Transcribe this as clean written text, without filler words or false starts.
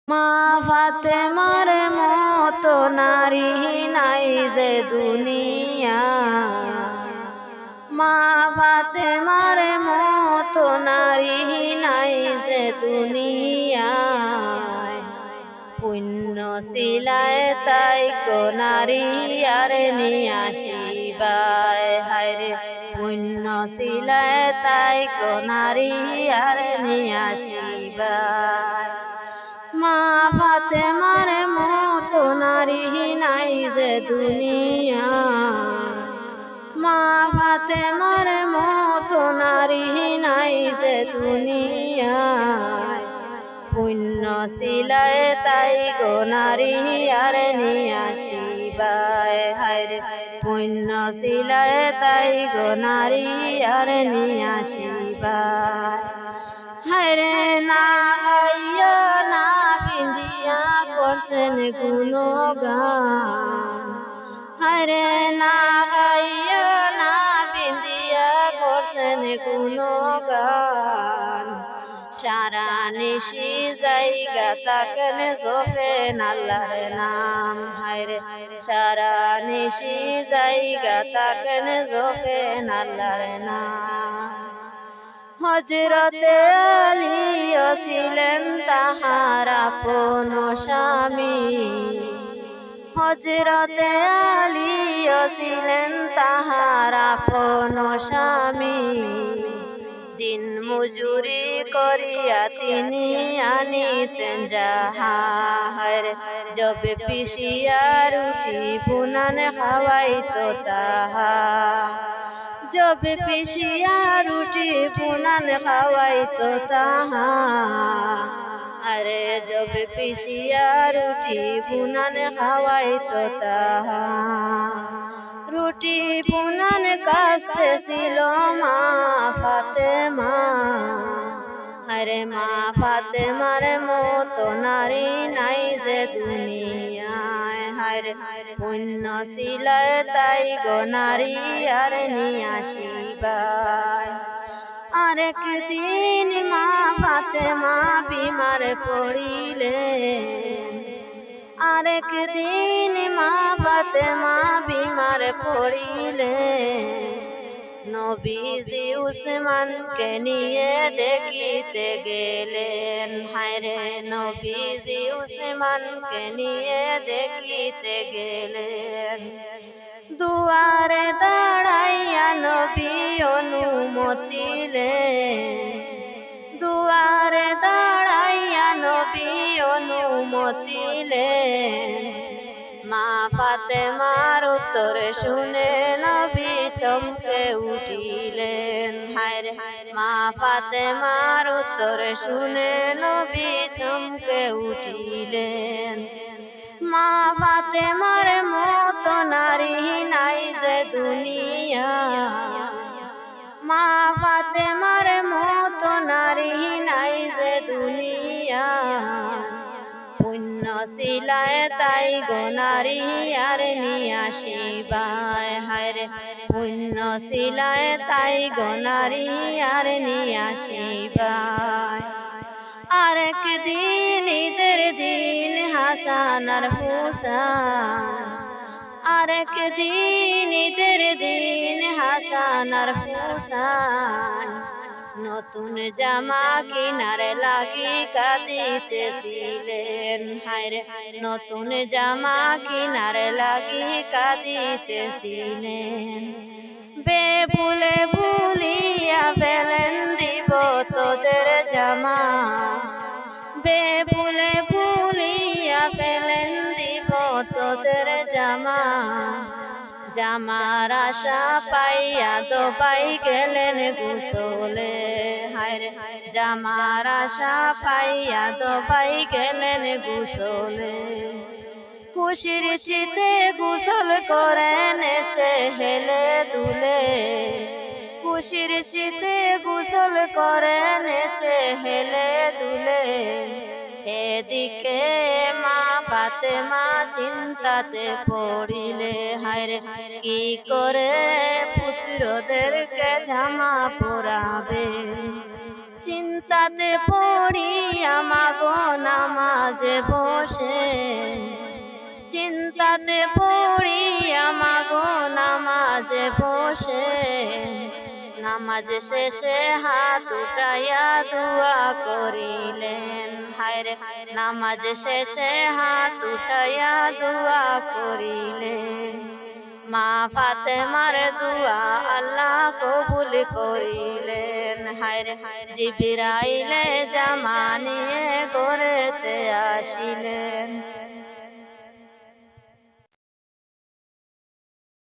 মা ফাতেমার মতো নারী নাই যে দুনিয়ায়, মা ফাতেমার মতো নারী নাই যে দুনিয়ায়। পুণ্য সিলায় তাই গো নারী আর নিয়াসিবায়, হায়রে পুণ্য সিলায় তাই গো নারী আর নিয়াসিবায়। মা ফাতেমার মতো নারী নাই যে দুনিয়ায়, মা ফাতেমার মতো নারী নাই যে দুনিয়ায়। পুণ্য সিলায় তাই গো নারী আর নিয়াসিবায়, হায়রে পুণ্য সিলায় তাই গো নারী আর নিয়াসিবায়। হায়রে না আইয়া না ফিন্দিয়া করছেন গুণগান, হায়রে না আইয়া না ফিন্দিয়া করছেন গুণগান। সারা নিশি জায়গা তাকেন জোফেন আল্লাহর নাম, হায়রে সারা নিশি জায়গা তাকেন জোফেন আল্লাহর নাম। হযরতে আলীও ছিলেন তাহার আপন স্বামী, হযরতে আলীও ছিলেন তাহার আপন স্বামী। দিন মজুরি করিয়া তিনি আনিতেন যাহা, হায়রে যবে পিষিয়া রুটি বুনান খাওয়াইতো তাহা, যবে পিষিয়া রুটি বুনান খাওয়াইতো তাহা। আরে যবে পিষিয়া রুটি বুনান খাওয়াইতো তাহা। রুটি বুনান কাস্তে ছিল মা ফাতেমা, আরে মা ফাতেমার মতো নারী নাই যে দুনিয়ায়, হায়রে পুণ্য সিলায় তাই গো নারী আর নিয়াসিবায়। আরেক দিন মা ফাতেমা বিমার পড়িলেন, আরেক দিন মা ফাতেমা বিমার পড়িলেন। নবীজি উসমানকে নিয়ে দেখিতে গেলেন, হায়রে নবীজি উসমানকে নিয়ে দেখিতে গেলেন। দুয়ারে দাঁড়াইয়া নবী অনুমতিলেন, দুয়ারে দাঁড়াইয়া নবী অনুমতিলেন। মা ফাতেমার উত্তর শুনে নবী চমকে উঠিলেন, হায়রে মা ফাতেমার উত্তর শুনে নবী চমকে উঠিলেন। মা ফাতেমার মতো নারী নাই যে দুনিয়ায়, মা ফাতেমার মতো নারী নাই যে দুনিয়ায়। পুণ্য সিলায় তাই গো নারী আর নিয়াসিবায়, হায়রে পুণ্য সিলায় তাই গো নারী আর নিয়াসিবায়। আরেক দিন ঈদের দিন হাসান আর হুসাইন, আরেক দিন ঈদের দিন হাসান আর হুসাইন। নতুন জামা কিনার লাগি কাঁদিতেছিলেন, হায়রে নতুন জামা কিনার লাগি কাঁদিতেছিলেন। বেভুলে ভুলিয়া ফেলেন দিব তোদের জামা, বেভুলে ভুলিয়া ফেলেন দিব তোদের জামা। জামার আশা পাইয়া দোবাই গেলেন গোসলে, হায়রে জামার আশা পাইয়া দোবাই গেলেন গোসলে। খুশির চিতে গোসল করে নেচে হেলে দুলে, খুশির চিতে গোসল করে নেচে হেলে দুলে। এদিকে মা ফাতেমা চিন্তাতে পড়িলে, হায়রে কি করে পুত্রদেরকে জামা পরাবে, চিন্তাতে পড়িয়া মাগো নামাজে বসে, চিন্তাতে পড়িয়া মাগো নামাজে বসে, নামাজ শেষে হাত উঠাইয়া দোয়া করিলেন। হায়রে নামাজ শেষে হাত উঠাইয়া দোয়া করিলেন। মা ফাতেমার দোয়া আল্লাহ কবুল করিলেন। হায়রে জিবরাইলে জামা নিয়ে ঘরেতে আসিলেন।